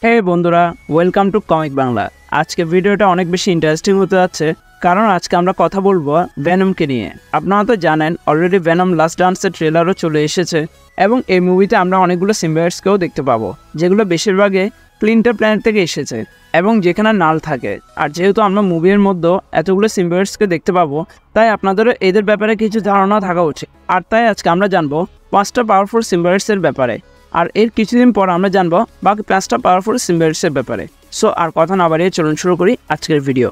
হে বন্ধুরা, welcome to comic Bangla. আজকে ভিডিওটা অনেক বেশি ইন্টারেস্টিং হতে যাচ্ছে, কারণ আজকে আমরা কথা বলবো ভেনমকে নিয়ে। আপনারা তো জানেন অলরেডি ভেনম লাস্ট ডান্সের ট্রেলারও চলে এসেছে, এবং এই মুভিতে আমরা অনেকগুলো সিম্বায়ার্সকেও দেখতে পাবো, যেগুলো বেশিরভাগই ক্লিন্টার প্ল্যানেট থেকে এসেছে এবং যেখানে নাল থাকে। আর যেহেতু আমরা মুভির মধ্যে এতগুলো সিম্বায়ার্সকে দেখতে পাবো, তাই আপনাদেরও এদের ব্যাপারে কিছু ধারণা থাকা উচিত। আর তাই আজকে আমরা জানবো 5টা পাওয়ারফুল সিম্বায়ার্সের ব্যাপারে, আর এর কিছুদিন পর আমরা জানবো বাকি 5টা পাওয়ারফুল সিম্বায়ার্সের ব্যাপারে। সো আর কথা না বাড়িয়ে চলুন শুরু করি আজকের ভিডিও।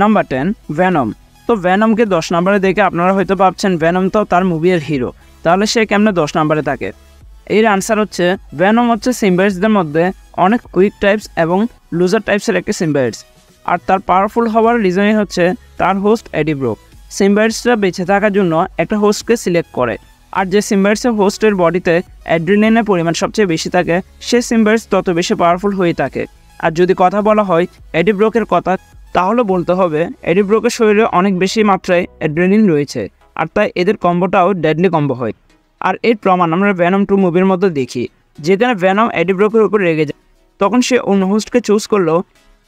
Number 10, venom. তো ভেনমকে 10 নম্বরে দেখে আপনারা হয়তো ভাবছেন ভেনম তো তার মুভির হিরো, তাহলে সে কেমনে 10 নম্বরে থাকে? এর আনসার হচ্ছে ভেনম হচ্ছে সিম্বায়ার্সদের মধ্যে অনেক উইক টাইপস এবং লুজার টাইপসের একটা সিম্বায়ার্স। আর তার পাওয়ারফুল হওয়ার রিজনই হচ্ছে তার হোস্ট এডি ব্রক। সিম্বায়ার্সরা বেঁচে থাকার জন্য একটা হোস্টকে সিলেক্ট করে, আর যে সিম্বায়ার্সের হোস্টের বডিতে অ্যাড্রিনালিনের পরিমাণ সবচেয়ে বেশি থাকে, সে সিম্বায়ার্স তত বেশি পাওয়ারফুল হয়ে থাকে। আর যদি কথা বলা হয় এডি ব্রকের কথা, তাহলে বলতে হবে এডি ব্রকের শরীরে অনেক বেশি মাত্রায় অ্যাড্রিনালিন রয়েছে, আর তাই এদের কম্বোটাও ডেডলি কম্বো হয়। আর এর প্রমাণ আমরা ভেনম 2 মুভির মধ্যে দেখি, যেখানে ভেনম এডি ব্রকের উপর রেগে যায়, তখন সে অন্য হোস্টকে চুজ করলেও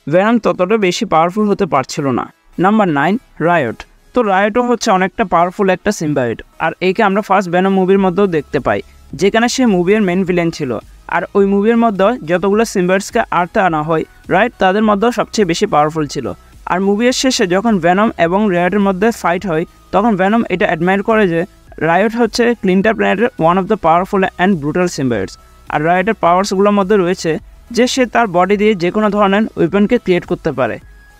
ভেনম ততটা বেশি পাওয়ারফুল হতে পারছিল না। Number 9, riot. তো রায়টও হচ্ছে অনেকটা পাওয়ারফুল একটা সিম্বায়ট, আর একে আমরা ফার্স্ট ভেনম মুভির মধ্যেও দেখতে পাই, যেখানে সে মুভির মেন ভিলেন ছিল। আর ওই মুভির মধ্যে যতগুলো সিম্বায়ার্সকে আর্থে আনা হয়, রায়ট তাদের মধ্যেও সবচেয়ে বেশি পাওয়ারফুল ছিল। আর মুভির শেষে যখন ভেনম এবং রায়টের মধ্যে ফাইট হয়, তখন ভেনম এটা অ্যাডমায়ার করে যে রায়ট হচ্ছে ক্লিন্টার প্ল্যানেটের one of the powerful and brutal symbiotes. আর রায়টের পাওয়ার্সগুলোর মধ্যে রয়েছে যে সে তার বডি দিয়ে যে কোনো ধরনের ওয়েপনকে ক্রিয়েট করতে পারে।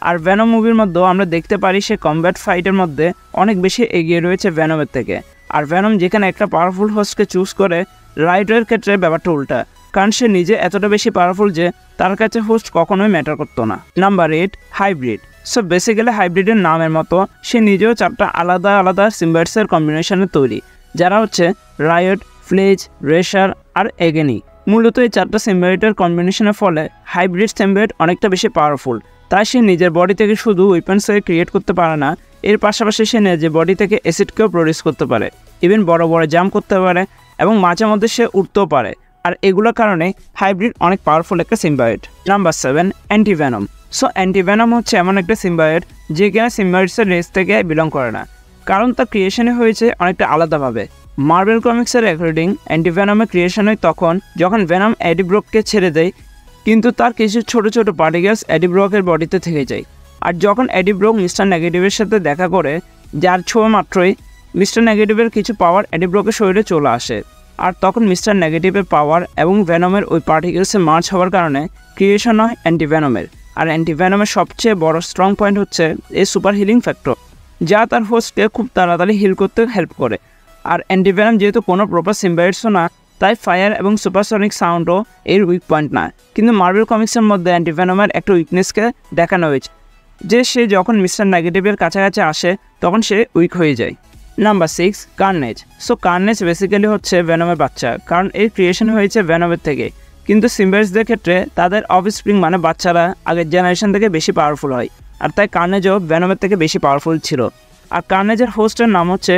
আর ভেনম মুভির মধ্যেও আমরা দেখতে পারি সে কমব্যাট ফাইটের মধ্যে অনেক বেশি এগিয়ে রয়েছে ভেনমের থেকে। আর ভেনম যেখানে একটা পাওয়ারফুল হোস্টকে চুজ করে, রায়টের ক্ষেত্রে ব্যাপারটা উল্টা, কারণ সে নিজে এতটা বেশি পাওয়ারফুল যে তার কাছে হোস্ট কখনোই ম্যাটার করতো না। Number 8, hybrid. সো বেসিক্যালি হাইব্রিডের নামের মতো সে নিজেও 4টা আলাদা আলাদা সিম্বায়ার্সের কম্বিনেশনে তৈরি, যারা হচ্ছে রায়ট, ফ্লেজ, রেশার আর এগেনি। মূলত এই 4টা সিম্বায়টের কম্বিনেশনের ফলে হাইব্রিড সিম্বায়ট অনেকটা বেশি পাওয়ারফুল। তাই সে নিজের বডি থেকে শুধু ওয়েপন্সকে ক্রিয়েট করতে পারে না, এর পাশাপাশি সে নিজের বডি থেকে অ্যাসিডকেও প্রডিউস করতে পারে, ইভেন বড় বড় জাম্প করতে পারে, এবং মাঝে মধ্যে সে উঠতেও পারে। আর এগুলোর কারণে হাইব্রিড অনেক পাওয়ারফুল একটা symbiote. Number 7, antivenom. So antivenom হচ্ছে এমন একটা সিম্বায়ট যে কিনা সিম্বায়টসের রেস থেকে বিলং করে না, কারণ তার ক্রিয়েশনে হয়েছে অনেকটা আলাদাভাবে। মার্বেল কমিক্সের অ্যাকর্ডিং অ্যান্টিভেনমের ক্রিয়েশন হয় তখন যখন ভেনম এডি ব্রককে ছেড়ে দেয়, কিন্তু তার কিছু ছোট ছোট পার্টিকেলস এডি ব্রকের বডিতে থেকে যায়। আর যখন এডি ব্রক মিস্টার নেগেটিভের সাথে দেখা করে, যার ছোঁয়া মাত্রই মিস্টার নেগেটিভের কিছু পাওয়ার এডি ব্রকের শরীরে চলে আসে। আর তখন মিস্টার নেগেটিভের পাওয়ার এবং ভেনমের ওই পার্টিকেলসে মার্চ হওয়ার কারণে ক্রিয়েশন হয় অ্যান্টিভেনমের। আর অ্যান্টিভেনমের সবচেয়ে বড় স্ট্রং পয়েন্ট হচ্ছে এই সুপার হিলিং ফ্যাক্টর, যা তার হোস্টকে খুব তাড়াতাড়ি হিল করতে হেল্প করে। আর অ্যান্টিভেনম যেহেতু কোনো প্রপার সিম্বায়ার্সও না, তাই ফায়ার এবং সুপারসনিক সাউন্ডও এর উইক পয়েন্ট না। কিন্তু মার্বেল কমিক্সের মধ্যে অ্যান্টিভেনমের একটা উইকনেসকে দেখানো হয়েছে, যে সে যখন মিস্টার নেগেটিভের কাছাকাছি আসে তখন সে উইক হয়ে যায়। Number 6, carnage. So carnage basically হচ্ছে ভেনমের বাচ্চা, কারণ এর ক্রিয়েশন হয়েছে ভেনমের থেকে। কিন্তু সিম্বায়ার্সদের ক্ষেত্রে তাদের অফস্প্রিং মানে বাচ্চারা আগের জেনারেশন থেকে বেশি পাওয়ারফুল হয়, আর তাই কার্নেজও ভেনমের থেকে বেশি পাওয়ারফুল ছিল। আর কার্নেজের হোস্টের নাম হচ্ছে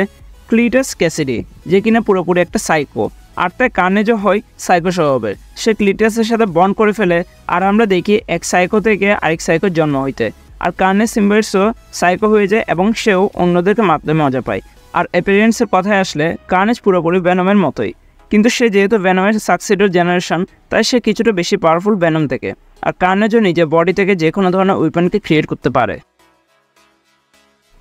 ক্লিটাস ক্যাসিডি, যে কিনা পুরোপুরি একটা সাইকো, আর তাই কার্নেজও হয় সাইকো স্বভাবের। সে ক্লিটাসের সাথে বন্ড করে ফেলে, আর আমরা দেখি এক সাইকো থেকে আরেক সাইকোর জন্ম হইতে। আর কার্নেজ সিম্বায়ার্সও সাইকো হয়ে যায় এবং সেও অন্যদেরকে মারতে মজা পায়। আর অ্যাপিয়ারেন্সের কথায় আসলে কার্নেজ পুরোপুরি ভেনমের মতোই, কিন্তু সে যেহেতু ভেনমের সাকসিডার জেনারেশন, তাই সে কিছুটা বেশি পাওয়ারফুল ভেনম থেকে। আর কার্নেজও নিজের বডি থেকে যে কোনো ধরনের ওয়েপনকে ক্রিয়েট করতে পারে।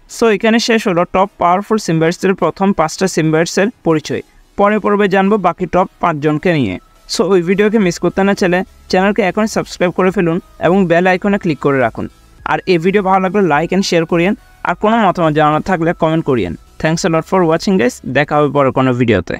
সো এখানে শেষ হলো টপ পাওয়ারফুল সিম্বায়ার্সের প্রথম 5টা সিম্বায়ার্সের পরিচয়। পরের পর্বে জানবো বাকি টপ 5 জনকে নিয়ে। সো ওই ভিডিওকে মিস করতে না চাইলে চ্যানেলকে এখনই সাবস্ক্রাইব করে ফেলুন এবং বেল আইকনে ক্লিক করে রাখুন। আর এই ভিডিও ভালো লাগলে লাইক অ্যান্ড শেয়ার করিয়েন, আর কোনো মতামত জানানোর থাকলে কমেন্ট করিয়েন। Thanks a lot for watching guys. দেখা হবে পরে কোনো ভিডিওতে।